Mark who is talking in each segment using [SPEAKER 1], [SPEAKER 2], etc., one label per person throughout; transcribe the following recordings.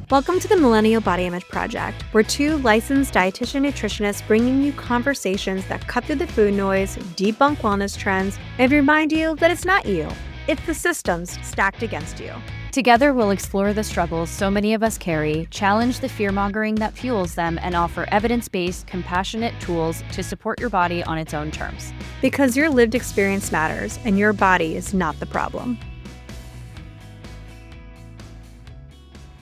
[SPEAKER 1] Welcome to the Millennial Body Image Project. We're two licensed dietitian nutritionists bringing you conversations that cut through the food noise, debunk wellness trends, and remind you that it's not you, it's the systems stacked against you.
[SPEAKER 2] Together, we'll explore the struggles so many of us carry, challenge the fear-mongering that fuels them, and offer evidence-based, compassionate tools to support your body on its own terms.
[SPEAKER 1] Because your lived experience matters, and your body is not the problem.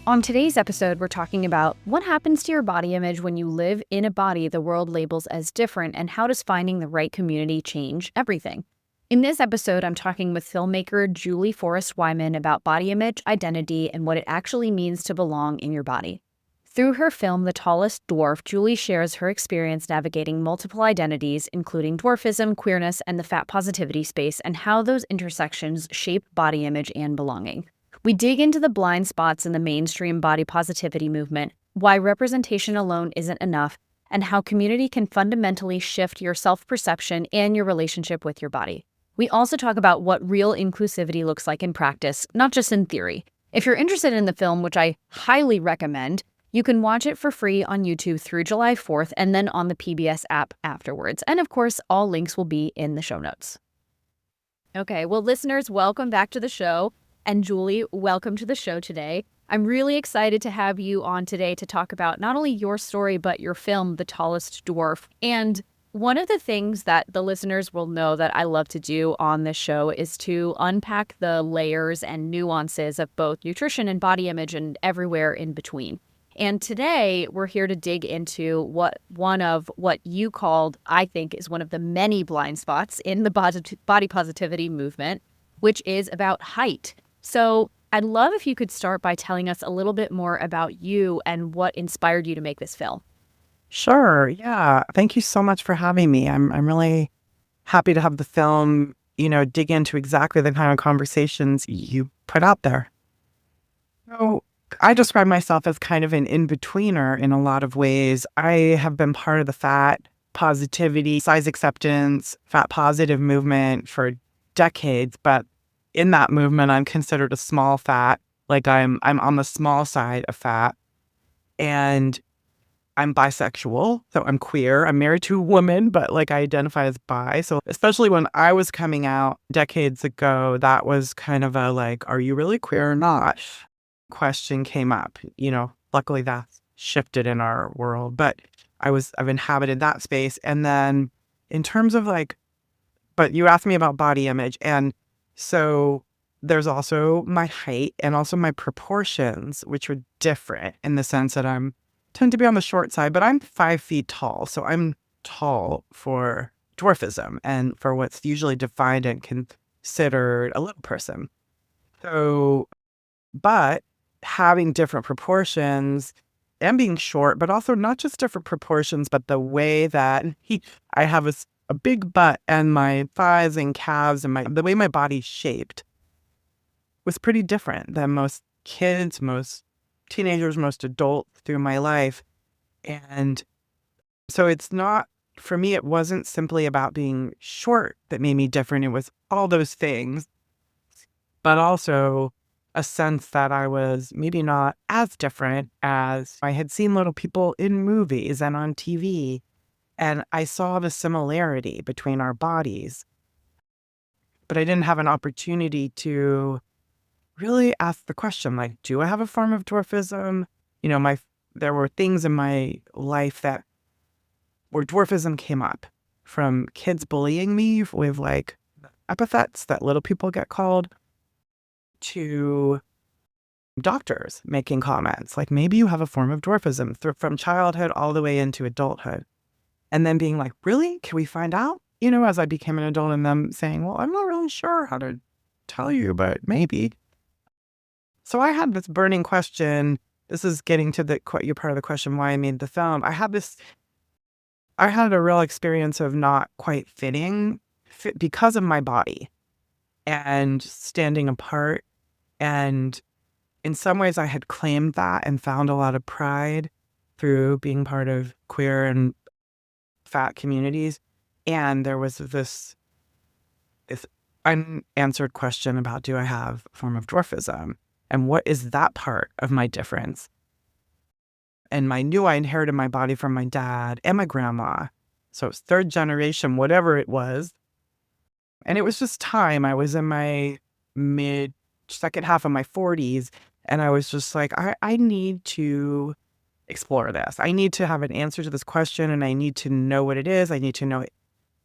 [SPEAKER 2] On today's episode, we're talking about what happens to your body image when you live in a body the world labels as different, and how does finding the right community change everything. In this episode, I'm talking with filmmaker Julie Forrest Wyman about body image, identity, and what it actually means to belong in your body. Through her film, The Tallest Dwarf, Julie shares her experience navigating multiple identities, including dwarfism, queerness, and the fat positivity space, and how those intersections shape body image and belonging. We dig into the blind spots in the mainstream body positivity movement, why representation alone isn't enough, and how community can fundamentally shift your self-perception and your relationship with your body. We also talk about what real inclusivity looks like in practice, not just in theory. If you're interested in the film, which I highly recommend, you can watch it for free on YouTube through July 4th and then on the PBS app afterwards. And of course, all links will be in the show notes. Okay, well, listeners, welcome back to the show. And Julie, welcome to the show today. I'm really excited to have you on today to talk about not only your story, but your film, The Tallest Dwarf. And one of the things that the listeners will know that I love to do on this show is to unpack the layers and nuances of both nutrition and body image and everywhere in between. And today we're here to dig into what you called, I think, is one of the many blind spots in the body positivity movement, which is about height. So I'd love if you could start by telling us a little bit more about you and what inspired you to make this film.
[SPEAKER 3] Sure. Yeah. Thank you so much for having me. I'm really happy to have the film, dig into exactly the kind of conversations you put out there. So I describe myself as kind of an in-betweener in a lot of ways. I have been part of the fat positivity, size acceptance, fat positive movement for decades, but in that movement, I'm considered a small fat, like I'm on the small side of fat, and I'm bisexual, so I'm queer. I'm married to a woman, but I identify as bi. So especially when I was coming out decades ago, that was kind of a are you really queer or not? Question came up. Luckily that's shifted in our world, but I've inhabited that space. And then in terms of but you asked me about body image, and so there's also my height and also my proportions, which are different in the sense that tend to be on the short side, but I'm 5 feet tall. So I'm tall for dwarfism and for what's usually defined and considered a little person. So, but having different proportions and being short, but also not just different proportions, but the way that I have a big butt, and my thighs and calves and the way my body's shaped was pretty different than most kids, most teenagers, most adults through my life. And so for me, it wasn't simply about being short that made me different. It was all those things, but also a sense that I was maybe not as different as I had seen little people in movies and on TV. And I saw the similarity between our bodies, but I didn't have an opportunity to really ask the question, do I have a form of dwarfism? There were things in my life where dwarfism came up, from kids bullying me with epithets that little people get called, to doctors making comments maybe you have a form of dwarfism, from childhood all the way into adulthood. And then being really? Can we find out? As I became an adult, and them saying, well, I'm not really sure how to tell you, but maybe. So I had this burning question. This is getting to your part of the question, why I made the film. I had a real experience of not quite fitting because of my body and standing apart. And in some ways I had claimed that and found a lot of pride through being part of queer and fat communities. And there was this unanswered question about, do I have a form of dwarfism? And what is that part of my difference? And I knew I inherited my body from my dad and my grandma. So it's third generation, whatever it was. And it was just time. I was in my second half of my 40s. And I was just like, I need to explore this. I need to have an answer to this question, and I need to know what it is. I need to know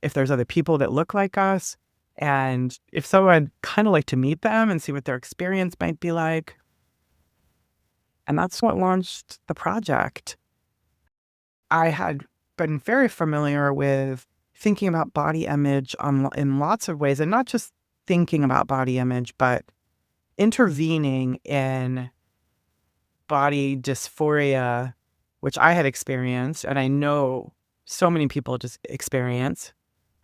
[SPEAKER 3] if there's other people that look like us. And if so, I'd kind of like to meet them and see what their experience might be like. And that's what launched the project. I had been very familiar with thinking about body image in lots of ways, and not just thinking about body image, but intervening in body dysphoria, which I had experienced, and I know so many people just experience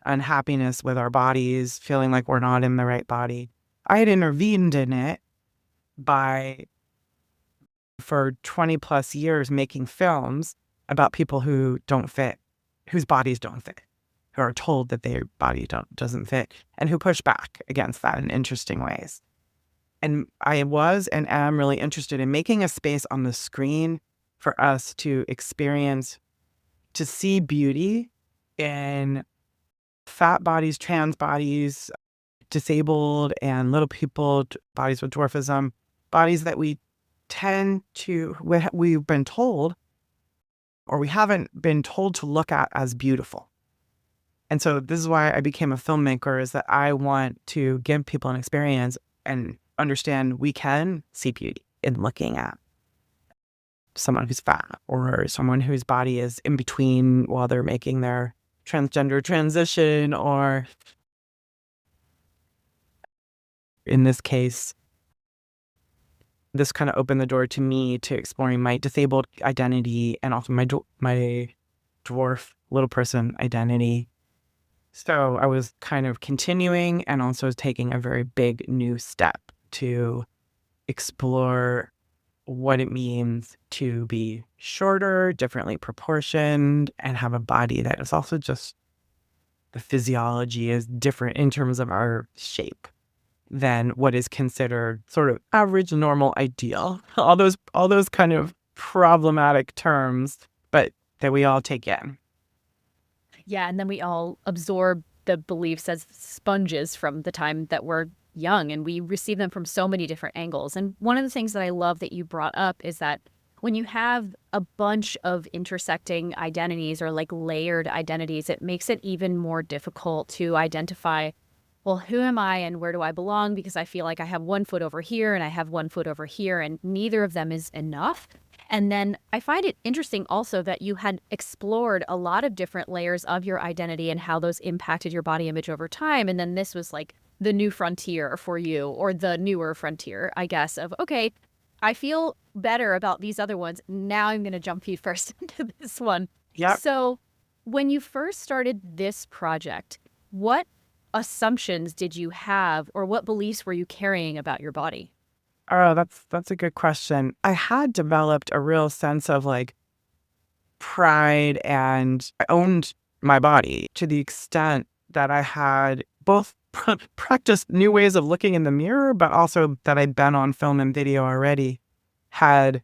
[SPEAKER 3] unhappiness with our bodies, feeling like we're not in the right body. I had intervened in it for 20 plus years, making films about people who don't fit, whose bodies don't fit, who are told that their body doesn't fit, and who push back against that in interesting ways. And I was and am really interested in making a space on the screen for us to experience, to see beauty in fat bodies, trans bodies, disabled and little people, bodies with dwarfism, bodies that we've been told, or we haven't been told to look at as beautiful. And so this is why I became a filmmaker, is that I want to give people an experience and understand we can see beauty in looking at someone who's fat or someone whose body is in between while they're making their transgender transition, or in this case, this kind of opened the door to me to exploring my disabled identity and also my dwarf little person identity. So I was kind of continuing and also taking a very big new step to explore what it means to be shorter, differently proportioned, and have a body that is also just, the physiology is different in terms of our shape than what is considered sort of average, normal, ideal. All those kind of problematic terms, but that we all take in.
[SPEAKER 2] Yeah, and then we all absorb the beliefs as sponges from the time that we're young, and we receive them from so many different angles. And one of the things that I love that you brought up is that when you have a bunch of intersecting identities or like layered identities, it makes it even more difficult to identify, well, who am I and where do I belong? Because I feel like I have 1 foot over here and I have 1 foot over here, and neither of them is enough. And then I find it interesting also that you had explored a lot of different layers of your identity and how those impacted your body image over time. And then this was like the new frontier for you, or the newer frontier, I guess, of, okay, I feel better about these other ones. Now I'm going to jump feet first into this one.
[SPEAKER 3] Yeah.
[SPEAKER 2] So when you first started this project, what assumptions did you have, or what beliefs were you carrying about your body?
[SPEAKER 3] Oh, that's a good question. I had developed a real sense of like pride, and I owned my body to the extent that I had both practiced new ways of looking in the mirror, but also that I'd been on film and video already, had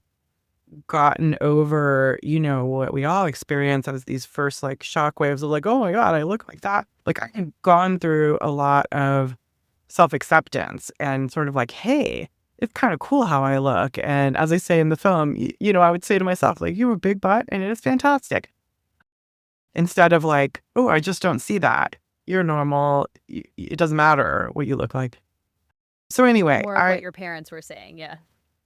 [SPEAKER 3] gotten over, what we all experience as these first like shock waves of like, oh my God, I look like that. Like I had gone through a lot of self-acceptance and sort of like, hey, it's kind of cool how I look. And as I say in the film, I would say to myself, like, you have a big butt and it is fantastic. Instead of like, oh, I just don't see that. You're normal. It doesn't matter what you look like. So anyway,
[SPEAKER 2] More of what your parents were saying, yeah.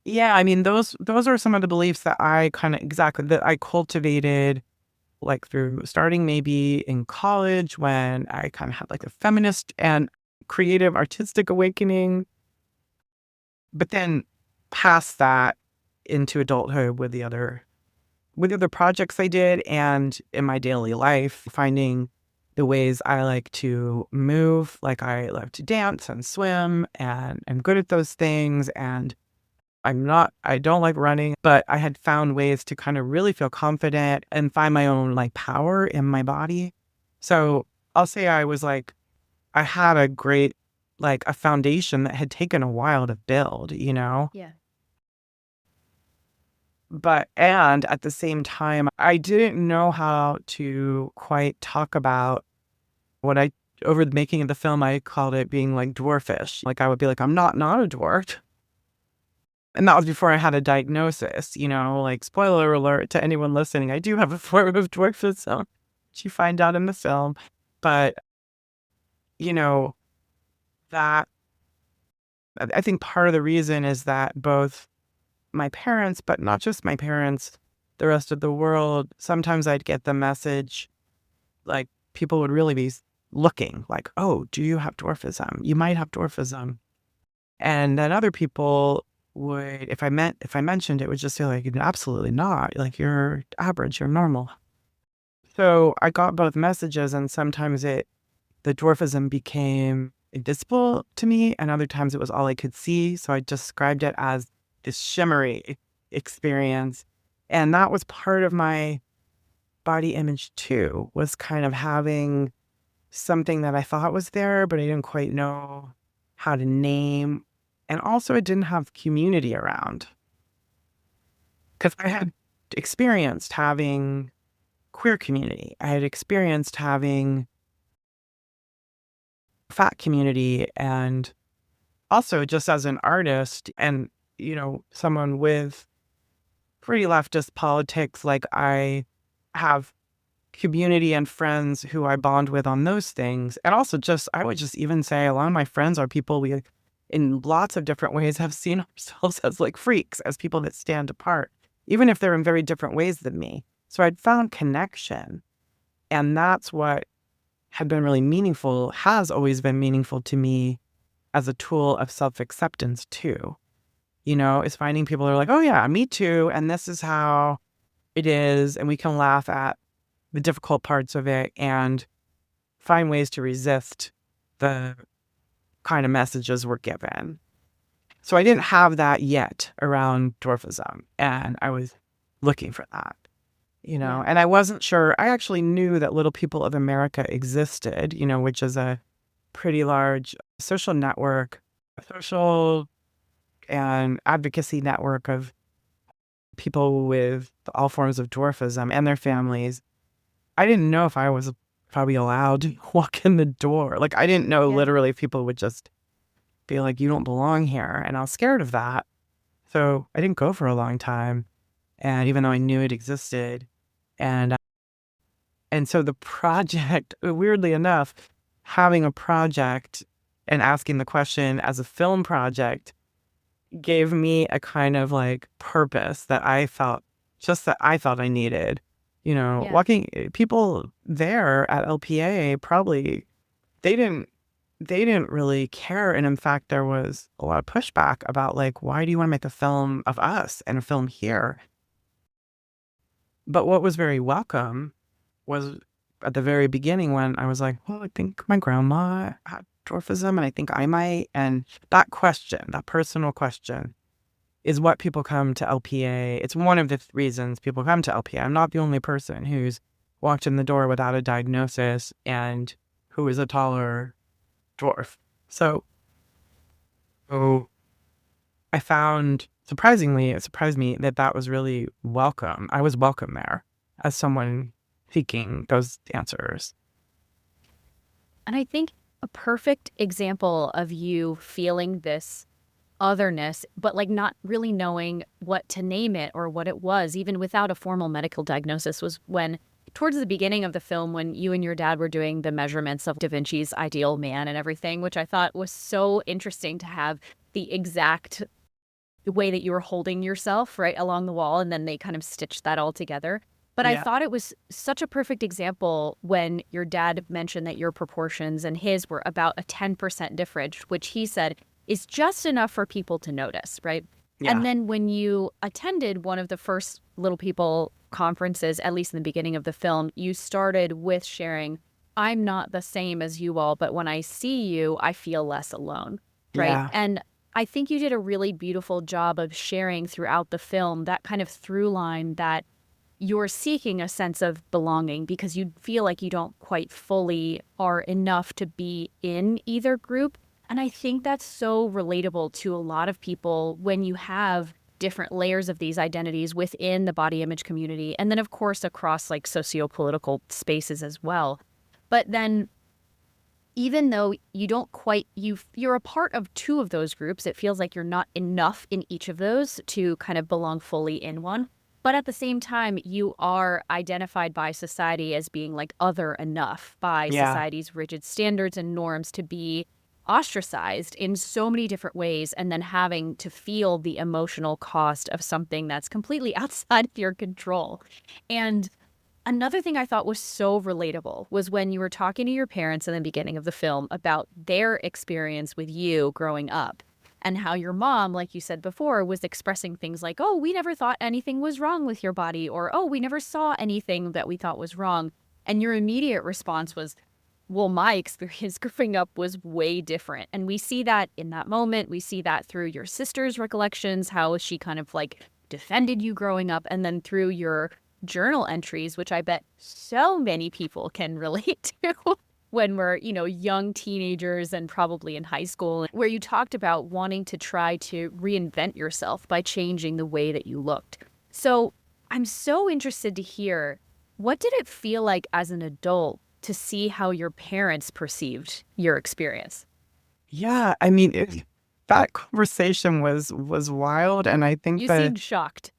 [SPEAKER 3] Yeah, I mean, those are some of the beliefs that I that I cultivated, like through starting maybe in college, when I kind of had like a feminist and creative artistic awakening. But then past that into adulthood with the other projects I did, and in my daily life, finding the ways I like to move. Like I love to dance and swim, and I'm good at those things. And I don't like running, but I had found ways to kind of really feel confident and find my own like power in my body. So I'll say I had a great, like a foundation that had taken a while to build,
[SPEAKER 2] Yeah.
[SPEAKER 3] And at the same time, I didn't know how to quite talk about over the making of the film, I called it being like dwarfish. Like I would be like, I'm not a dwarf. And that was before I had a diagnosis, like spoiler alert to anyone listening. I do have a form of dwarfism, which you find out in the film. But, you know, that I think part of the reason is that both my parents, but not just my parents, the rest of the world, sometimes I'd get the message like people would really be looking like, oh, do you have dwarfism? You might have dwarfism. And then other people would, if I mentioned it, would just say like, absolutely not. Like you're average, you're normal. So I got both messages, and sometimes the dwarfism became invisible to me, and other times it was all I could see. So I described it as this shimmery experience. And that was part of my body image too, was kind of having something that I thought was there, but I didn't quite know how to name. And also I didn't have community around. Because I had experienced having queer community. I had experienced having fat community, and also just as an artist and, someone with pretty leftist politics, like I have community and friends who I bond with on those things. And also I would just even say a lot of my friends are people we, in lots of different ways, have seen ourselves as like freaks, as people that stand apart, even if they're in very different ways than me. So I'd found connection. And that's what had been really meaningful, has always been meaningful to me as a tool of self-acceptance too. Is finding people who are like, oh yeah, me too. And this is how it is. And we can laugh at the difficult parts of it and find ways to resist the kind of messages we're given. So I didn't have that yet around dwarfism, and I was looking for that,
[SPEAKER 2] Yeah.
[SPEAKER 3] and I wasn't sure. I actually knew that Little People of America existed, which is a pretty large social network, social and advocacy network of people with all forms of dwarfism and their families. I didn't know if I was probably allowed to walk in the door. Like, I didn't know literally if people would just be like, you don't belong here. And I was scared of that. So I didn't go for a long time. And even though I knew it existed. And so the project, weirdly enough, having a project and asking the question as a film project gave me a kind of like purpose that I felt I needed. Walking people there at LPA probably they didn't really care. And in fact, there was a lot of pushback about like, why do you want to make a film of us and a film here? But what was very welcome was at the very beginning when I was like, well, I think my grandma had dwarfism and I think I might. And that question, that personal question, is what people come to LPA. It's one of the reasons people come to LPA. I'm not the only person who's walked in the door without a diagnosis and who is a taller dwarf. So I found, surprisingly, it surprised me that was really welcome. I was welcome there as someone seeking those answers.
[SPEAKER 2] And I think a perfect example of you feeling this otherness, but like not really knowing what to name it or what it was, even without a formal medical diagnosis, was when towards the beginning of the film, when you and your dad were doing the measurements of Da Vinci's ideal man and everything, which I thought was so interesting to have the exact way that you were holding yourself right along the wall. And then they kind of stitched that all together. But I thought it was such a perfect example when your dad mentioned that your proportions and his were about a 10% difference, which he said is just enough for people to notice, right? Yeah. And then when you attended one of the first Little People conferences, at least in the beginning of the film, you started with sharing, I'm not the same as you all, but when I see you, I feel less alone, right? Yeah. And I think you did a really beautiful job of sharing throughout the film that kind of through line that you're seeking a sense of belonging because you feel like you don't quite fully are enough to be in either group. And I think that's so relatable to a lot of people when you have different layers of these identities within the body image community, and then of course across like socio-political spaces as well. But then even though you don't quite, you're a part of two of those groups, it feels like you're not enough in each of those to kind of belong fully in one. But at the same time, you are identified by society as being like other enough by
[SPEAKER 3] Yeah.
[SPEAKER 2] society's rigid standards and norms to be ostracized in so many different ways, and then having to feel the emotional cost of something that's completely outside of your control. And another thing I thought was so relatable was when you were talking to your parents in the beginning of the film about their experience with you growing up, and how your mom, like you said before, was expressing things like, oh, we never thought anything was wrong with your body, or, oh, we never saw anything that we thought was wrong. And your immediate response was, well, my experience growing up was way different. And we see that in that moment. We see that through your sister's recollections, how she kind of like defended you growing up, and then through your journal entries, which I bet so many people can relate to when we're, young teenagers and probably in high school, where you talked about wanting to try to reinvent yourself by changing the way that you looked. So I'm so interested to hear, what did it feel like as an adult to see how your parents perceived your experience?
[SPEAKER 3] Yeah. I mean, that conversation was wild. And I think
[SPEAKER 2] You
[SPEAKER 3] that
[SPEAKER 2] seemed shocked.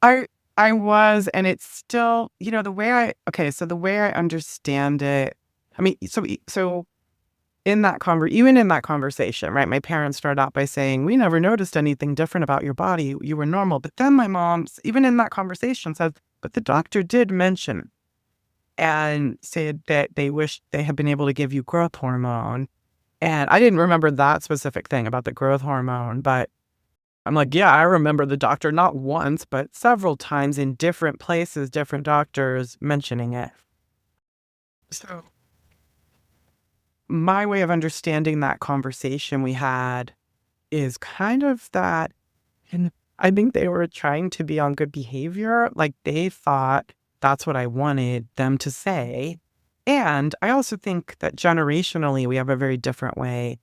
[SPEAKER 3] I I was, and it's still, the way so the way I understand it, I mean, so even in that conversation, right? My parents started out by saying, "We never noticed anything different about your body. You were normal." But then my mom, even in that conversation, said, "But the doctor did mention and said that they wished they had been able to give you growth hormone." And I didn't remember that specific thing about the growth hormone, but I'm like, yeah, I remember the doctor not once, but several times in different places, different doctors mentioning it. So my way of understanding that conversation we had is kind of that, and I think they were trying to be on good behavior. Like they thought that's what I wanted them to say. And I also think that generationally, we have a very different way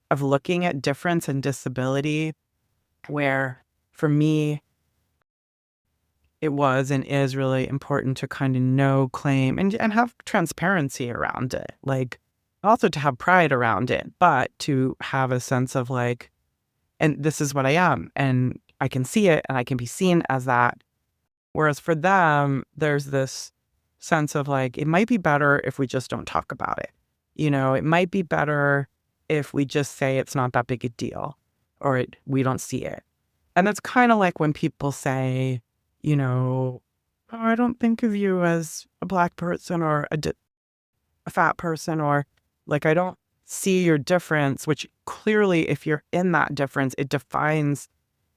[SPEAKER 3] of looking at difference and disability, where for me, it was and is really important to kind of know, claim, and have transparency around it. Like, also to have pride around it, but to have a sense of like, and this is what I am, and I can see it, and I can be seen as that. Whereas for them, there's this sense of like, it might be better if we just don't talk about it. It might be better if we just say it's not that big a deal, or we don't see it. And that's kind of like when people say, oh, I don't think of you as a Black person or a fat person, or like, I don't see your difference, which clearly, if you're in that difference, it defines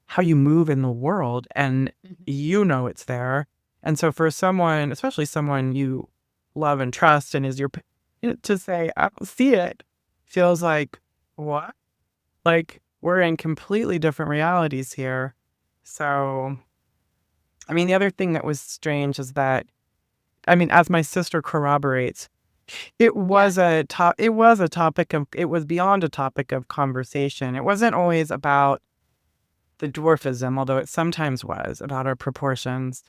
[SPEAKER 3] how you move in the world, and it's there. And so for someone, especially someone you love and trust and is to say, I don't see it, feels like, what? Like, we're in completely different realities here. So, I mean, the other thing that was strange is that, I mean, as my sister corroborates, it was it was beyond a topic of conversation. It wasn't always about the dwarfism, although it sometimes was about our proportions,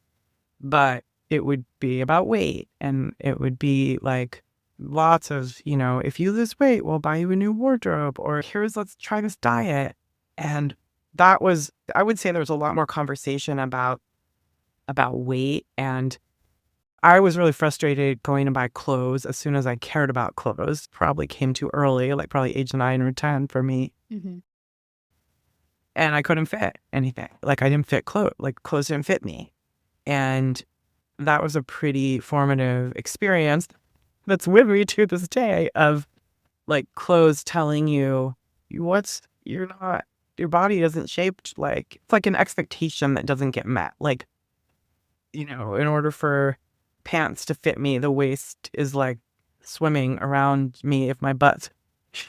[SPEAKER 3] but it would be about weight, and it would be like lots of, if you lose weight, we'll buy you a new wardrobe, or let's try this diet. And I would say there was a lot more conversation about weight. And I was really frustrated going to buy clothes as soon as I cared about clothes. Probably came too early, like probably age 9 or 10 for me.
[SPEAKER 2] Mm-hmm.
[SPEAKER 3] And I couldn't fit anything. Like I didn't fit clothes. Like clothes didn't fit me. And that was a pretty formative experience that's with me to this day, of like clothes telling you your body isn't shaped like, it's like an expectation that doesn't get met. Like, in order for pants to fit me, the waist is like swimming around me if my butt.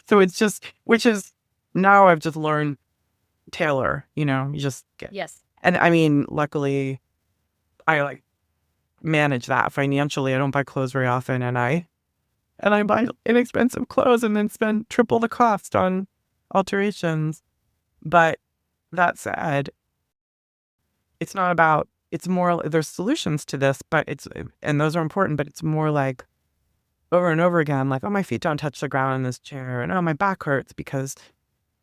[SPEAKER 3] So it's just, which is, now I've just learned tailor, you just get.
[SPEAKER 2] Yes.
[SPEAKER 3] And I mean, luckily I like manage that financially. I don't buy clothes very often, and I buy inexpensive clothes and then spend triple the cost on alterations. But that said, it's not about, it's more, there's solutions to this, but and those are important, but it's more like over and over again, like, oh, my feet don't touch the ground in this chair. And oh, my back hurts because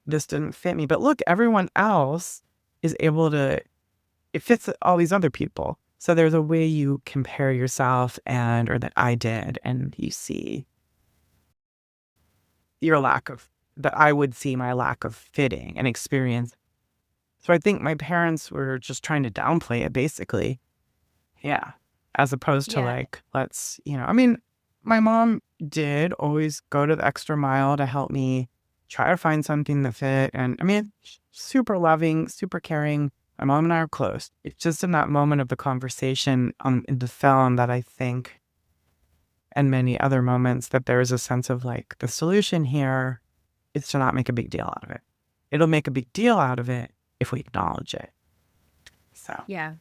[SPEAKER 3] this didn't fit me. But look, everyone else is able to, it fits all these other people. So there's a way you compare yourself or that I did, and you see that I would see my lack of fitting and experience. So I think my parents were just trying to downplay it, basically. Yeah. As opposed to like, let's, I mean, my mom did always go to the extra mile to help me try to find something that fit. And I mean, super loving, super caring. My mom and I are close. It's just in that moment of the conversation in the film that I think, and many other moments, that there is a sense of like, the solution here is to not make a big deal out of it. It'll make a big deal out of it if we acknowledge it. So.
[SPEAKER 2] Yeah.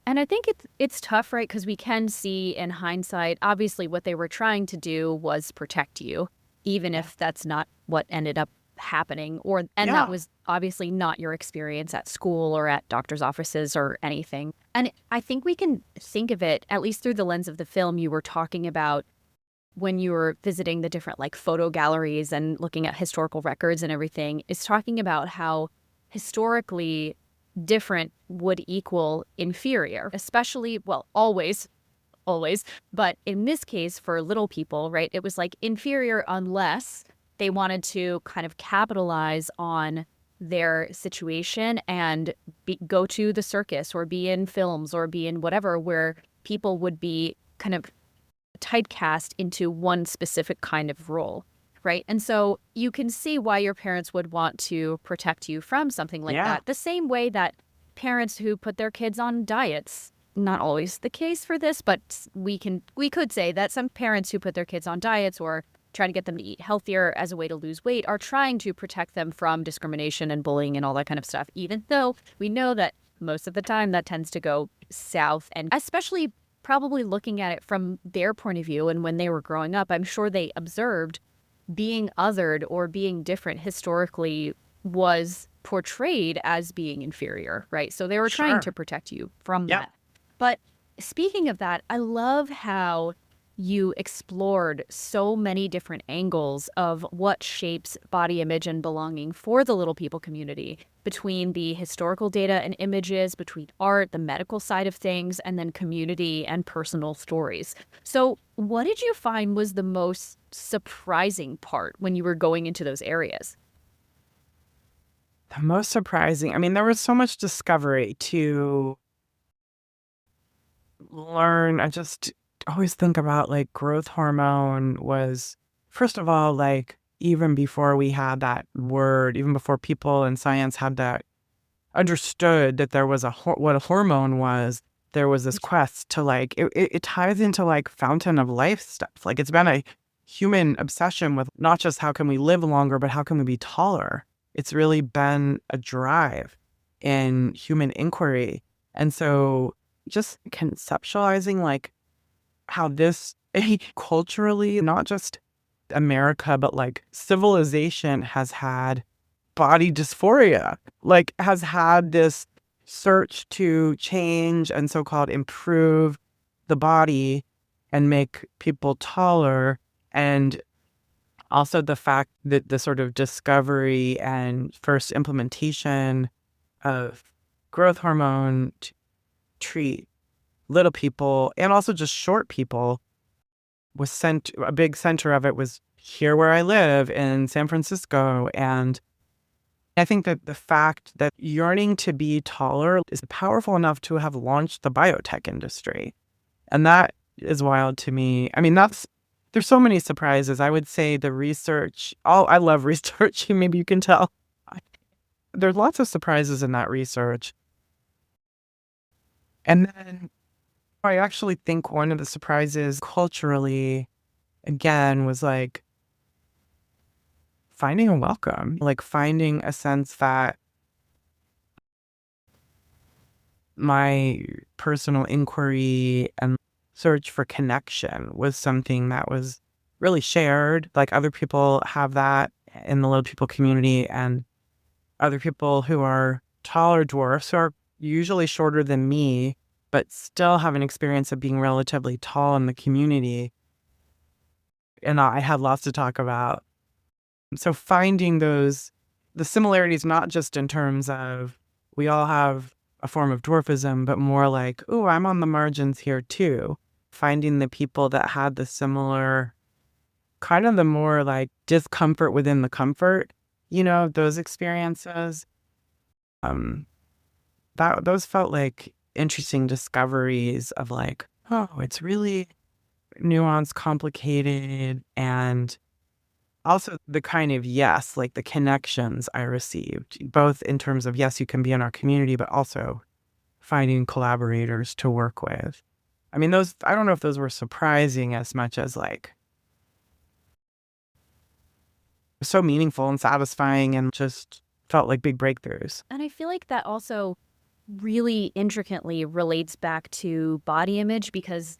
[SPEAKER 2] And I think it's tough, right? Because we can see in hindsight, obviously what they were trying to do was protect you, even if that's not what ended up happening. That was obviously not your experience at school or at doctor's offices or anything. And I think we can think of it, at least through the lens of the film you were talking about when you were visiting the different like photo galleries and looking at historical records and everything, is talking about how historically different would equal inferior, especially, well, always, but in this case for little people, right, it was like inferior unless they wanted to kind of capitalize on their situation and go to the circus or be in films or be in whatever, where people would be kind of typecast into one specific kind of role. Right. And so you can see why your parents would want to protect you from something like that. The same way that parents who put their kids on diets, not always the case for this, but we could say that some parents who put their kids on diets or try to get them to eat healthier as a way to lose weight are trying to protect them from discrimination and bullying and all that kind of stuff, even though we know that most of the time that tends to go south. And especially probably looking at it from their point of view, and when they were growing up, I'm sure they observed being othered or being different historically was portrayed as being inferior, right? So they were trying to protect you from that. But speaking of that, I love how you explored so many different angles of what shapes body image and belonging for the little people community, between the historical data and images, between art, the medical side of things, and then community and personal stories. So what did you find was the most surprising part when you were going into those areas?
[SPEAKER 3] The most surprising, I mean, there was so much discovery to learn. I just always think about like growth hormone was, first of all, like even before we had that word, even before people in science had that, understood that there was what a hormone was, there was this quest to like, it ties into like fountain of life stuff. Like it's been a human obsession with not just how can we live longer, but how can we be taller? It's really been a drive in human inquiry. And so just conceptualizing like how this culturally, not just America, but like civilization has had body dysphoria, like has had this search to change and so-called improve the body and make people taller. And also the fact that the sort of discovery and first implementation of growth hormone to treat little people and also just short people was sent. A big center of it was here where I live in San Francisco. And I think that the fact that yearning to be taller is powerful enough to have launched the biotech industry. And that is wild to me. I mean, there's so many surprises. I would say the research, I love research. Maybe you can tell. There's lots of surprises in that research. And then I actually think one of the surprises culturally, again, was like finding a welcome, like finding a sense that my personal inquiry and search for connection was something that was really shared. Like other people have that in the little people community, and other people who are taller dwarfs, who are, usually shorter than me, but still have an experience of being relatively tall in the community. And I had lots to talk about. So finding the similarities, not just in terms of we all have a form of dwarfism, but more like, oh, I'm on the margins here too. Finding the people that had the similar kind of the more like discomfort within the comfort, those experiences. Um, those felt like interesting discoveries of like, oh, it's really nuanced, complicated, and also the kind of yes, like the connections I received, both in terms of yes, you can be in our community, but also finding collaborators to work with. I mean, those, I don't know if those were surprising as much as like so meaningful and satisfying and just felt like big breakthroughs.
[SPEAKER 2] And I feel like that also really intricately relates back to body image, because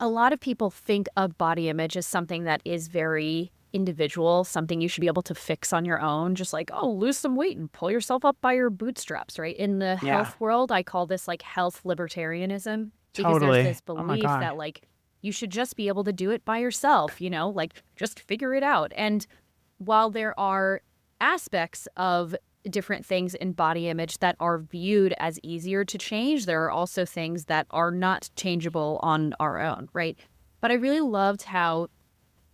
[SPEAKER 2] a lot of people think of body image as something that is very individual, something you should be able to fix on your own, just like, oh, lose some weight and pull yourself up by your bootstraps, right? In the
[SPEAKER 3] Yeah,
[SPEAKER 2] health world, I call this like health libertarianism, because there's
[SPEAKER 3] totally.
[SPEAKER 2] this
[SPEAKER 3] Oh my
[SPEAKER 2] belief
[SPEAKER 3] God.
[SPEAKER 2] that like you should just be able to do it by yourself, like just figure it out. And while there are aspects of different things in body image that are viewed as easier to change, there are also things that are not changeable on our own, right? But I really loved how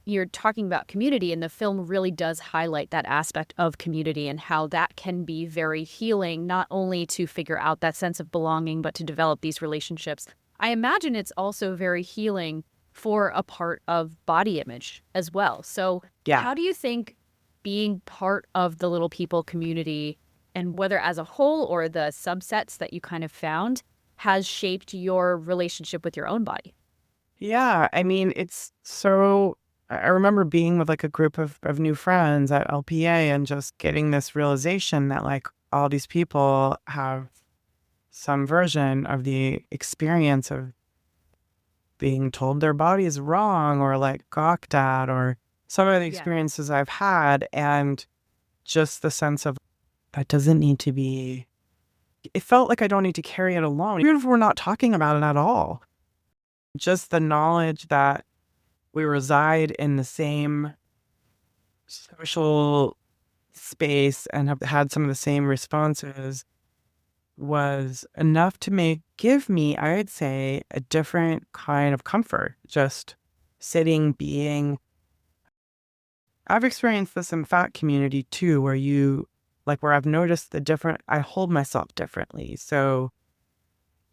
[SPEAKER 2] you're talking about community, and the film really does highlight that aspect of community and how that can be very healing, not only to figure out that sense of belonging, but to develop these relationships. I imagine it's also very healing for a part of body image as well. So
[SPEAKER 3] Yeah.
[SPEAKER 2] how do you think being part of the Little People community, and whether as a whole or the subsets that you kind of found, has shaped your relationship with your own body?
[SPEAKER 3] Yeah. I mean, it's so, I remember being with like a group of new friends at LPA and just getting this realization that like all these people have some version of the experience of being told their body is wrong or like gawked at or some of the
[SPEAKER 2] Yeah.
[SPEAKER 3] experiences I've had. And just the sense of that doesn't need to be, it felt like I don't need to carry it alone, even if we're not talking about it at all. Just the knowledge that we reside in the same social space and have had some of the same responses was enough to give me, I would say, a different kind of comfort. Just sitting, being. I've experienced this in fat community too, where I've noticed I hold myself differently. So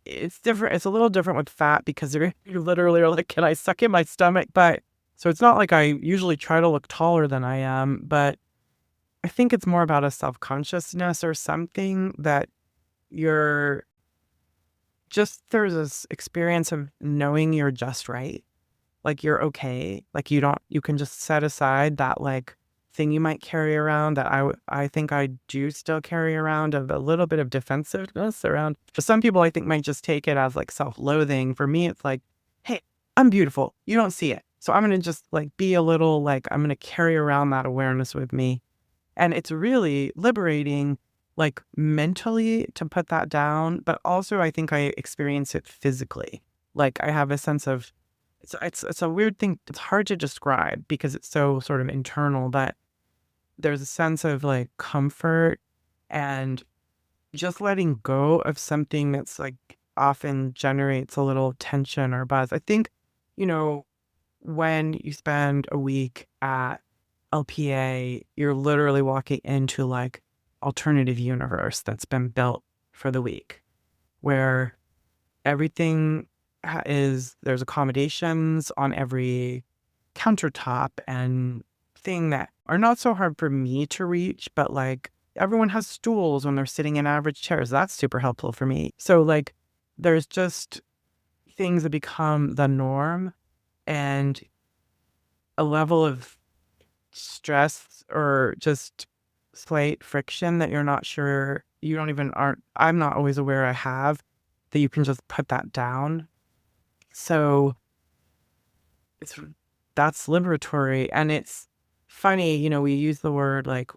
[SPEAKER 3] it's different. It's a little different with fat because you literally are like, can I suck in my stomach? But so it's not like I usually try to look taller than I am, but I think it's more about a self-consciousness or something that you're there's this experience of knowing you're just right. Like you're okay. Like you can just set aside that like thing you might carry around that I think I do still carry around of a little bit of defensiveness around. For some people, I think might just take it as like self-loathing. For me, it's like, hey, I'm beautiful. You don't see it. So I'm going to just like be a little like, I'm going to carry around that awareness with me. And it's really liberating, like mentally to put that down. But also I think I experience it physically. Like I have a sense of, it's a weird thing. It's hard to describe because it's so sort of internal, but there's a sense of like comfort and just letting go of something that's like often generates a little tension or buzz. I think, you know, when you spend a week at LPA, you're literally walking into like alternative universe that's been built for the week where everything there's accommodations on every countertop and thing that are not so hard for me to reach, but like everyone has stools when they're sitting in average chairs. That's super helpful for me. So like there's just things that become the norm and a level of stress or just slight friction that you're not sure you don't even aren't I'm not always aware I have, that you can just put that down. So it's that's liberatory. And it's funny, we use the word like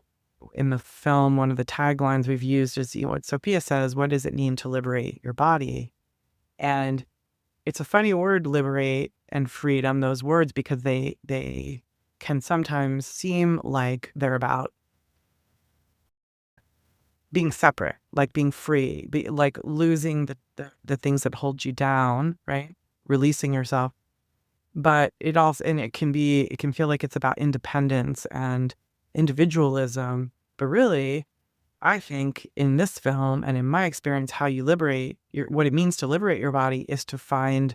[SPEAKER 3] in the film, one of the taglines we've used is, what Sophia says, what does it mean to liberate your body? And it's a funny word, liberate and freedom, those words, because they can sometimes seem like they're about being separate, like being free, like losing the things that hold you down, right? Releasing yourself. But it also, and it can feel like it's about independence and individualism. But really, I think in this film and in my experience, how you liberate what it means to liberate your body is to find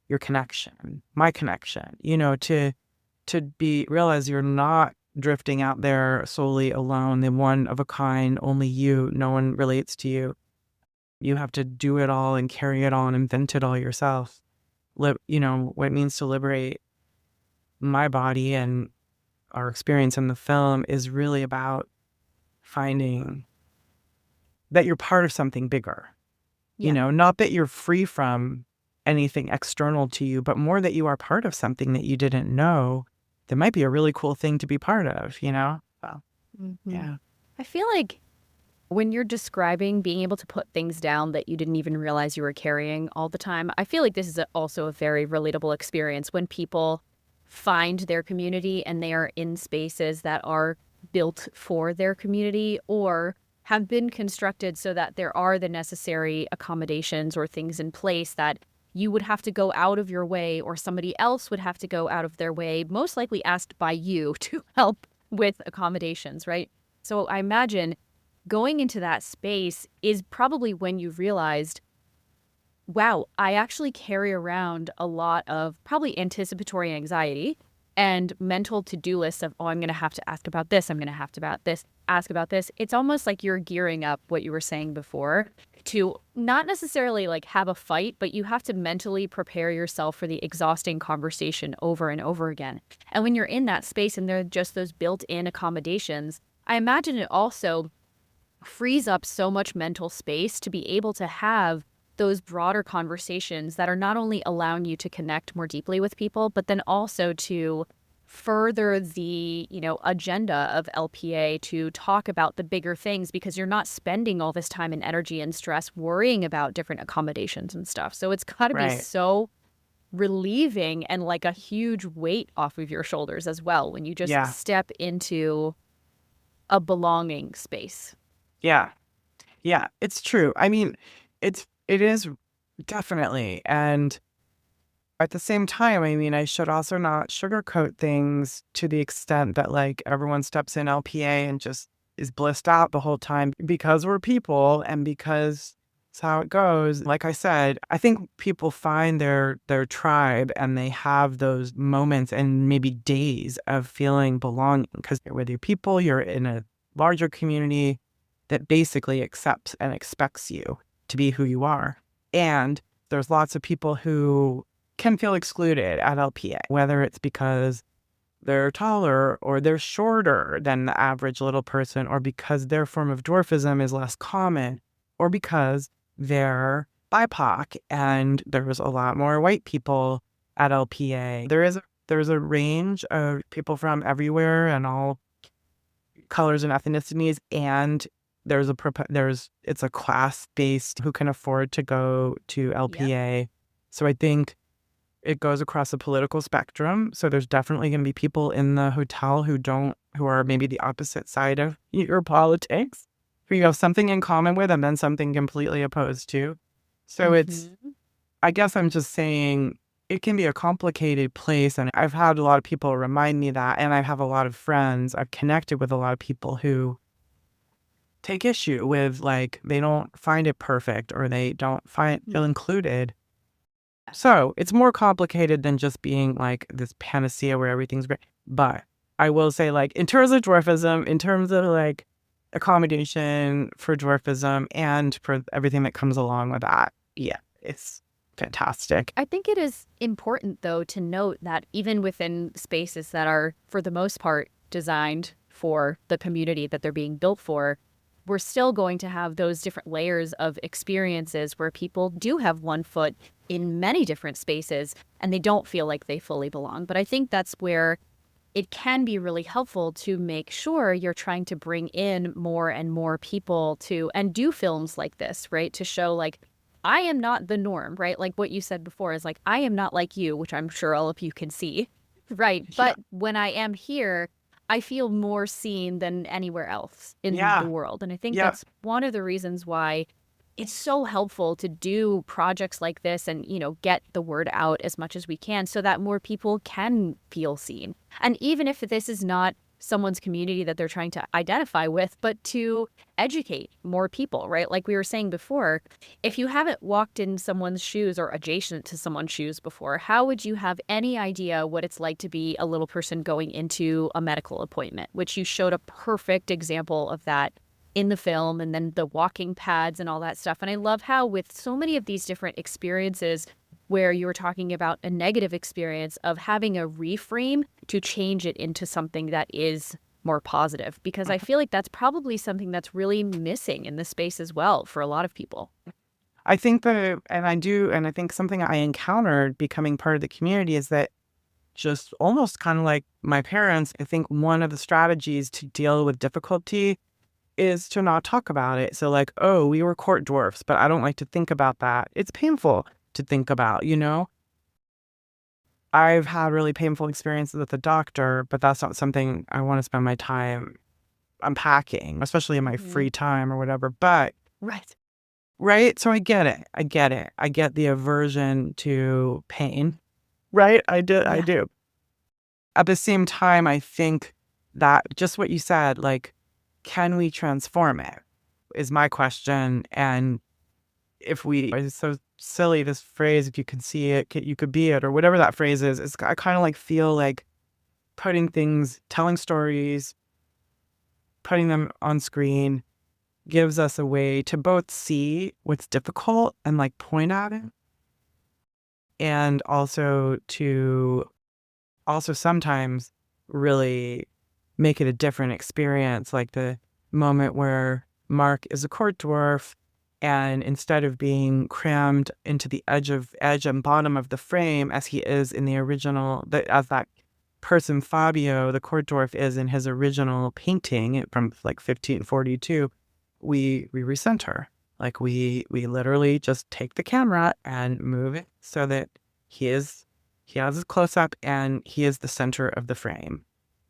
[SPEAKER 3] your connection, my connection, to realize you're not drifting out there solely alone, the one of a kind, only you, no one relates to you. You have to do it all and carry it all and invent it all yourself. What it means to liberate my body and our experience in the film is really about finding that you're part of something bigger, not that you're free from anything external to you, but more that you are part of something that you didn't know that might be a really cool thing to be part of, Well, yeah.
[SPEAKER 2] I feel like when you're describing being able to put things down that you didn't even realize you were carrying all the time, I feel like this is also a very relatable experience when people find their community and they are in spaces that are built for their community or have been constructed so that there are the necessary accommodations or things in place that you would have to go out of your way or somebody else would have to go out of their way, most likely asked by you to help with accommodations, right? So I imagine going into that space is probably when you realized, wow, I actually carry around a lot of probably anticipatory anxiety and mental to-do lists of, I'm going to have to ask about this. I'm going to have to ask about this. It's almost like you're gearing up what you were saying before to not necessarily like have a fight, but you have to mentally prepare yourself for the exhausting conversation over and over again. And when you're in that space and there are just those built-in accommodations, I imagine it also frees up so much mental space to be able to have those broader conversations that are not only allowing you to connect more deeply with people, but then also to further the, agenda of LPA to talk about the bigger things because you're not spending all this time and energy and stress worrying about different accommodations and stuff. So it's got to be so relieving and like a huge weight off of your shoulders as well when you just step into a belonging space.
[SPEAKER 3] Yeah. Yeah, it's true. I mean, it is definitely. And at the same time, I mean, I should also not sugarcoat things to the extent that like everyone steps in LPA and just is blissed out the whole time because we're people and because it's how it goes. Like I said, I think people find their tribe and they have those moments and maybe days of feeling belonging because you're with your people, you're in a larger community that basically accepts and expects you to be who you are. And there's lots of people who can feel excluded at LPA, whether it's because they're taller or they're shorter than the average little person, or because their form of dwarfism is less common, or because they're BIPOC and there's a lot more white people at LPA. There's a range of people from everywhere and all colors and ethnicities, and it's a class-based who can afford to go to LPA. Yep. So I think it goes across the political spectrum. So there's definitely going to be people in the hotel who are maybe the opposite side of your politics, who you have something in common with and then something completely opposed to. So I guess I'm just saying it can be a complicated place. And I've had a lot of people remind me that, and I have a lot of friends, I've connected with a lot of people who take issue with, like, they don't find it perfect or they don't feel included. So it's more complicated than just being like this panacea where everything's great. But I will say, like, in terms of dwarfism, in terms of like accommodation for dwarfism and for everything that comes along with that, it's fantastic.
[SPEAKER 2] I think it is important, though, to note that even within spaces that are, for the most part, designed for the community that they're being built for, we're still going to have those different layers of experiences where people do have one foot in many different spaces and they don't feel like they fully belong. But I think that's where it can be really helpful to make sure you're trying to bring in more and more people to and do films like this, right? To show like, I am not the norm, right? Like what you said before is like, I am not like you, which I'm sure all of you can see, right?
[SPEAKER 3] Yeah.
[SPEAKER 2] But when I am here, I feel more seen than anywhere else in the
[SPEAKER 3] Yeah.
[SPEAKER 2] world. And I think
[SPEAKER 3] Yeah.
[SPEAKER 2] that's one of the reasons why it's so helpful to do projects like this and, get the word out as much as we can so that more people can feel seen. And even if this is not someone's community that they're trying to identify with, but to educate more people, right? Like we were saying before, if you haven't walked in someone's shoes or adjacent to someone's shoes before, how would you have any idea what it's like to be a little person going into a medical appointment, which you showed a perfect example of that in the film, and then the walking pads and all that stuff. And I love how with so many of these different experiences where you were talking about a negative experience of having a reframe to change it into something that is more positive, because I feel like that's probably something that's really missing in this space as well for a lot of people.
[SPEAKER 3] I think that, and I think something I encountered becoming part of the community is that just almost kind of like my parents, I think one of the strategies to deal with difficulty is to not talk about it. So like, oh, we were court dwarfs, but I don't like to think about that. It's painful to think about, I've had really painful experiences with the doctor, but that's not something I want to spend my time unpacking, especially in my free time or whatever. But
[SPEAKER 2] Right.
[SPEAKER 3] right. So I get it. I get it. I get the aversion to pain. Right. I do. I
[SPEAKER 2] Yeah.
[SPEAKER 3] do. At the same time, I think that just what you said, like, can we transform it is my question. And if we, it's so silly, this phrase, if you can see it, you could be it, or whatever that phrase is, I kind of like feel like putting things, telling stories, putting them on screen gives us a way to both see what's difficult and like point at it. And also to sometimes really make it a different experience, like the moment where Mark is a court dwarf, and instead of being crammed into the edge and bottom of the frame as he is in the original, as that person Fabio, the court dwarf, is in his original painting from like 1542, we recenter. Like we literally just take the camera and move it so that he has his close up and he is the center of the frame.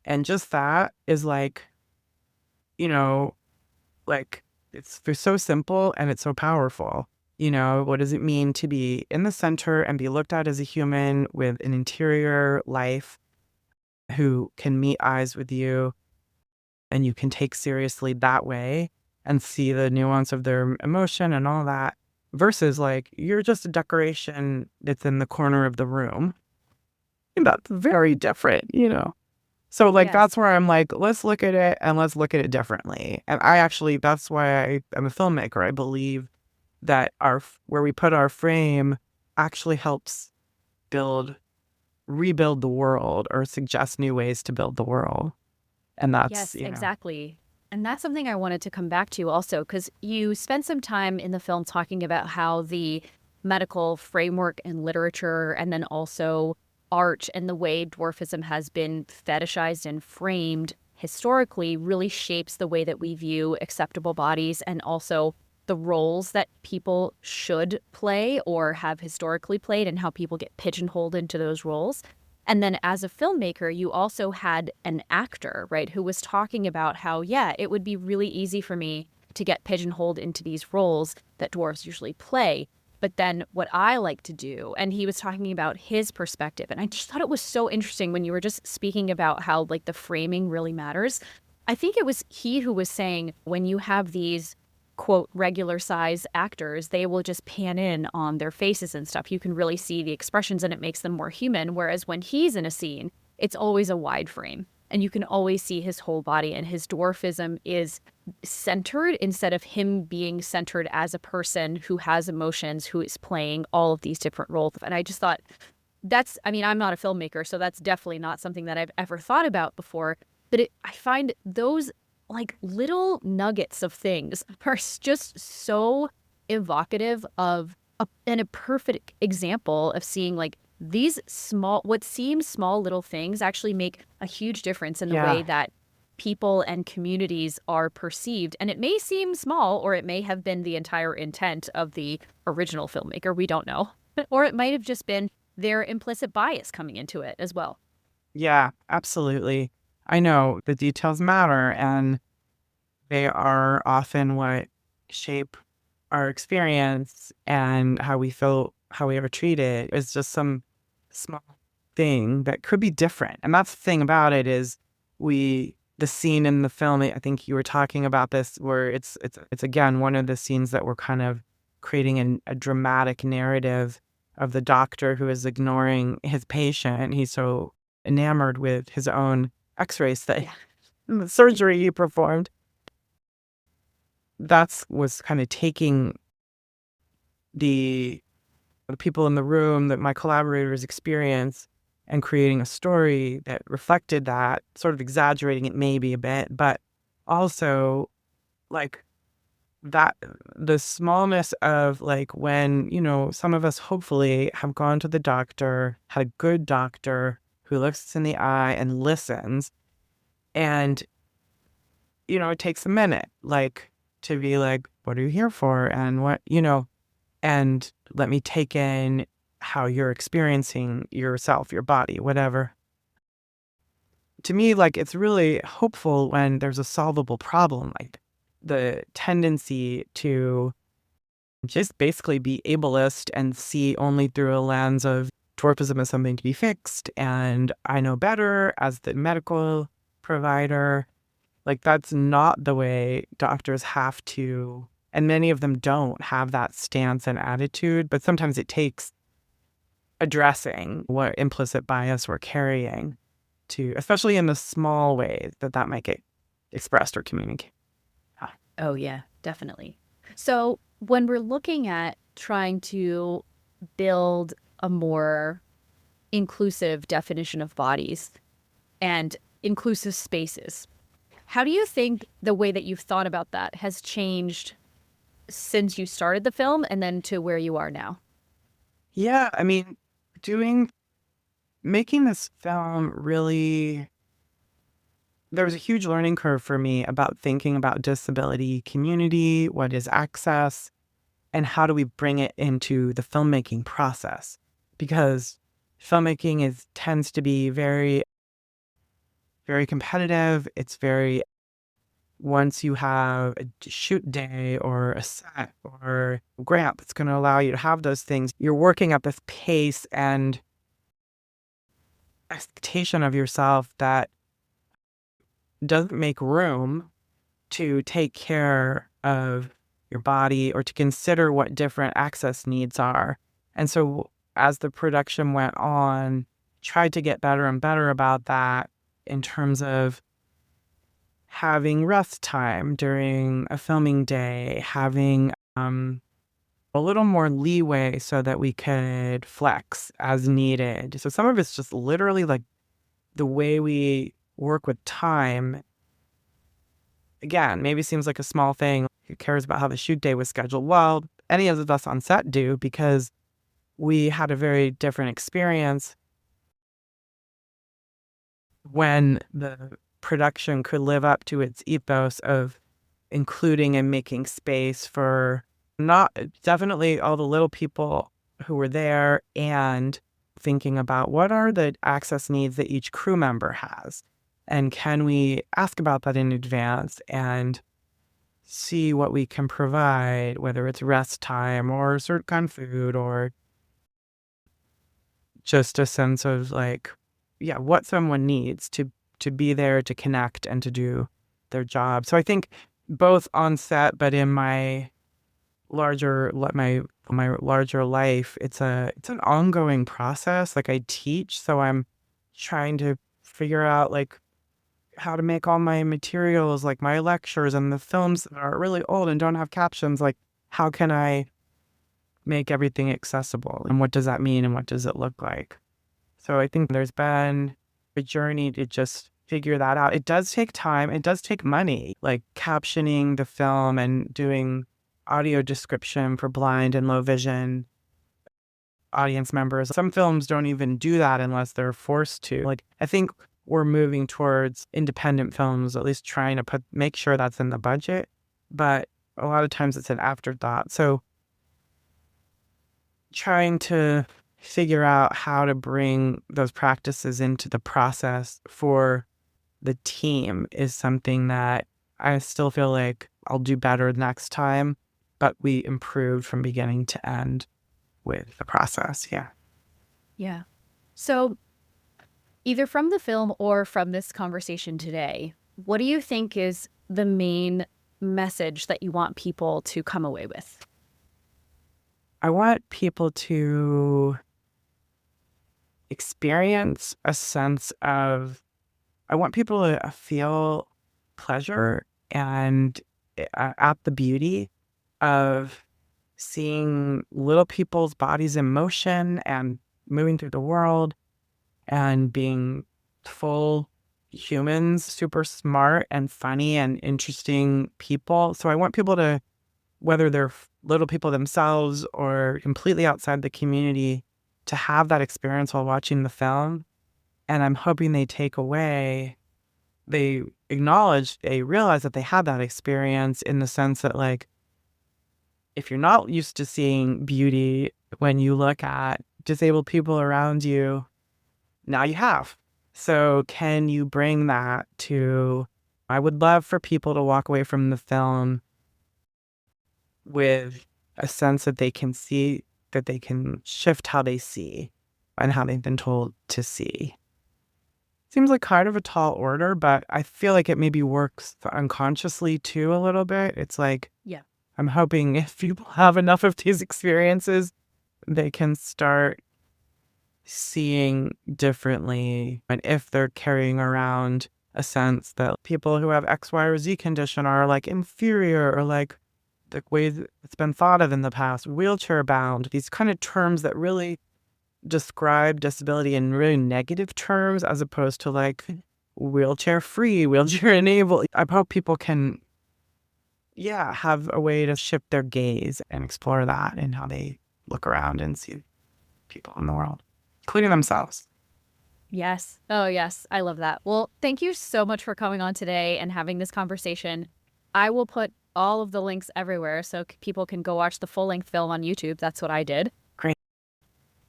[SPEAKER 3] And just that is like, like it's so simple and it's so powerful. What does it mean to be in the center and be looked at as a human with an interior life who can meet eyes with you and you can take seriously that way and see the nuance of their emotion and all that, versus like you're just a decoration that's in the corner of the room. And that's very different, So like
[SPEAKER 2] Yes.
[SPEAKER 3] that's where I'm like, let's look at it and let's look at it differently. And that's why I am a filmmaker. I believe that where we put our frame actually helps rebuild the world or suggest new ways to build the world. And that's,
[SPEAKER 2] Yes, exactly. And that's something I wanted to come back to also, because you spent some time in the film talking about how the medical framework and literature, and then also art and the way dwarfism has been fetishized and framed historically, really shapes the way that we view acceptable bodies and also the roles that people should play or have historically played and how people get pigeonholed into those roles. And then as a filmmaker, you also had an actor, right, who was talking about how, yeah, it would be really easy for me to get pigeonholed into these roles that dwarves usually play. But then what I like to do, and he was talking about his perspective. And I just thought it was so interesting when you were just speaking about how like the framing really matters. I think it was he who was saying when you have these quote regular size actors, they will just pan in on their faces and stuff. You can really see the expressions and it makes them more human. Whereas when he's in a scene, it's always a wide frame and you can always see his whole body, and his dwarfism is centered instead of him being centered as a person who has emotions, who is playing all of these different roles. And I just thought I'm not a filmmaker, so that's definitely not something that I've ever thought about before. But I find those like little nuggets of things are just so evocative of a perfect example of seeing like these what seem small little things actually make a huge difference in the way
[SPEAKER 3] Yeah.
[SPEAKER 2] that people and communities are perceived. And it may seem small, or it may have been the entire intent of the original filmmaker. We don't know. Or it might have just been their implicit bias coming into it as well.
[SPEAKER 3] Yeah, absolutely. I know the details matter, and they are often what shape our experience and how we feel, how we ever treat it. It's just some small thing that could be different. And that's the thing about it is the scene in the film, I think you were talking about this, where it's again one of the scenes that we're kind of creating a dramatic narrative of the doctor who is ignoring his patient. He's so enamored with his own x-rays that
[SPEAKER 2] Yeah.
[SPEAKER 3] the surgery he performed. That's was kind of taking the people in the room, that my collaborators' experience, and creating a story that reflected that, sort of exaggerating it maybe a bit, but also like that the smallness of like when, some of us hopefully have gone to the doctor, had a good doctor who looks us in the eye and listens. And, it takes a minute, like to be like, what are you here for? And and let me take in how you're experiencing yourself, your body, whatever. To me, like, it's really hopeful when there's a solvable problem, like the tendency to just basically be ableist and see only through a lens of dwarfism as something to be fixed. And I know better as the medical provider. Like, that's not the way doctors have to, and many of them don't have that stance and attitude, but sometimes it takes addressing what implicit bias we're carrying to, especially in the small ways that might get expressed or communicated.
[SPEAKER 2] Oh, yeah, definitely. So when we're looking at trying to build a more inclusive definition of bodies and inclusive spaces, how do you think the way that you've thought about that has changed since you started the film and then to where you are now?
[SPEAKER 3] Yeah, I mean, making this film really, there was a huge learning curve for me about thinking about disability community, what is access, and how do we bring it into the filmmaking process? Because filmmaking tends to be very, very competitive. It's very, once you have a shoot day or a set or a grant that's going to allow you to have those things, you're working at this pace and expectation of yourself that doesn't make room to take care of your body or to consider what different access needs are. And so as the production went on, tried to get better and better about that in terms of having rest time during a filming day, having a little more leeway so that we could flex as needed. So some of it's just literally like the way we work with time. Again, maybe seems like a small thing. Who cares about how the shoot day was scheduled? Well, any of us on set do, because we had a very different experience when the production could live up to its ethos of including and making space for not definitely all the little people who were there, and thinking about what are the access needs that each crew member has. And can we ask about that in advance and see what we can provide, whether it's rest time or certain kind of food or just a sense of like, yeah, what someone needs to be there, to connect and to do their job. So I think both on set, but in my larger life, it's an ongoing process. Like, I teach, so I'm trying to figure out like how to make all my materials, like my lectures and the films that are really old and don't have captions. Like, how can I make everything accessible, and what does that mean, and what does it look like? So I think there's been a journey to just figure that out. It does take time. It does take money, like captioning the film and doing audio description for blind and low vision. audience members. Some films don't even do that unless they're forced to. Like, I think we're moving towards independent films, at least trying to make sure that's in the budget. But a lot of times it's an afterthought. So trying to figure out how to bring those practices into the process for the team is something that I still feel like I'll do better next time, but we improved from beginning to end with the process. Yeah.
[SPEAKER 2] Yeah. So either from the film or from this conversation today, what do you think is the main message that you want people to come away with?
[SPEAKER 3] I want people to experience a sense of, I want people to feel pleasure and at the beauty of seeing little people's bodies in motion and moving through the world and being full humans, super smart and funny and interesting people. So I want people to, whether they're little people themselves or completely outside the community, to have that experience while watching the film. And I'm hoping they take away, they acknowledge, they realize that they had that experience in the sense that, like, if you're not used to seeing beauty when you look at disabled people around you, now you have. So can you bring that to, I would love for people to walk away from the film with a sense that they can see, that they can shift how they see and how they've been told to see. Seems like kind of a tall order, but I feel like it maybe works unconsciously too a little bit. It's like,
[SPEAKER 2] Yeah.
[SPEAKER 3] I'm hoping if people have enough of these experiences, they can start seeing differently. And if they're carrying around a sense that people who have X, Y, or Z condition are like inferior, or like the way that it's been thought of in the past, wheelchair bound, these kind of terms that really describe disability in really negative terms as opposed to like wheelchair free, wheelchair enabled. I hope people can, have a way to shift their gaze and explore that and how they look around and see people in the world, including themselves.
[SPEAKER 2] Yes. Oh, yes. I love that. Well, thank you so much for coming on today and having this conversation. I will put all of the links everywhere so people can go watch the full-length film on YouTube. That's what I did.
[SPEAKER 3] Great.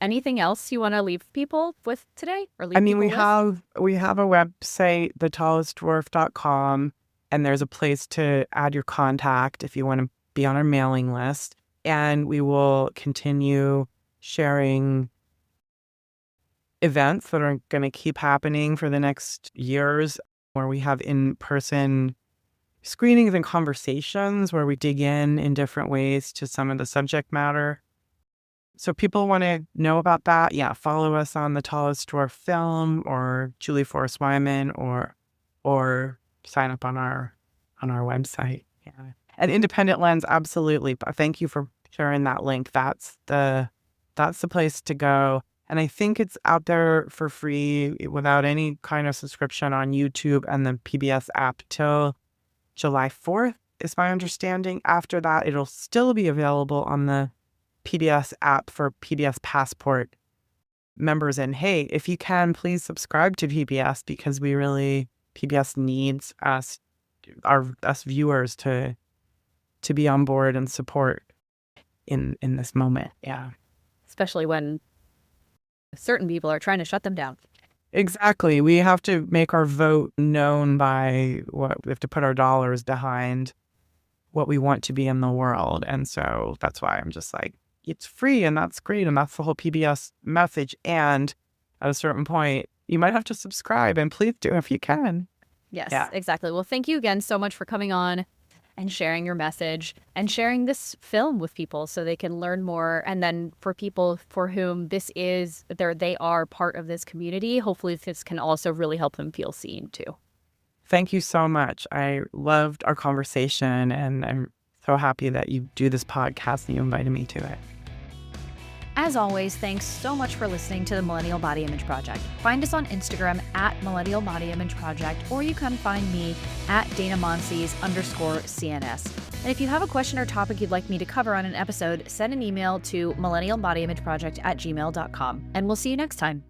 [SPEAKER 2] Anything else you want to leave people with today? Or leave
[SPEAKER 3] I mean,
[SPEAKER 2] people
[SPEAKER 3] we have a website, thetallestdwarf.com, and there's a place to add your contact if you want to be on our mailing list. And we will continue sharing events that are going to keep happening for the next years, where we have in-person screenings and conversations where we dig in different ways to some of the subject matter. So people want to know about that. Yeah, follow us on the Tallest Dwarf film or Julie Forrest Wyman, or sign up on our website. Yeah, and Independent Lens, absolutely. But thank you for sharing that link. That's the place to go. And I think it's out there for free without any kind of subscription on YouTube and the PBS app till July 4th is my understanding. After that, it'll still be available on the PBS app for PBS Passport members. And hey, if you can, please subscribe to PBS, because PBS needs us viewers to be on board and support in this moment. Yeah.
[SPEAKER 2] Especially when certain people are trying to shut them down.
[SPEAKER 3] Exactly. We have to make our vote known by we have to put our dollars behind what we want to be in the world. And so that's why I'm just like, it's free and that's great. And that's the whole PBS message. And at a certain point, you might have to subscribe, and please do if you can.
[SPEAKER 2] Yes,
[SPEAKER 3] Yeah.
[SPEAKER 2] Exactly. Well, thank you again so much for coming on and sharing your message and sharing this film with people so they can learn more. And then for people for whom they are part of this community, hopefully this can also really help them feel seen too.
[SPEAKER 3] Thank you so much. I loved our conversation, and I'm so happy that you do this podcast and you invited me to it.
[SPEAKER 2] As always, thanks so much for listening to the Millennial Body Image Project. Find us on Instagram at Millennial Body Image Project, or you can find me at DanaMonsees_CNS. And if you have a question or topic you'd like me to cover on an episode, send an email to millennialbodyimageproject@gmail.com. And we'll see you next time.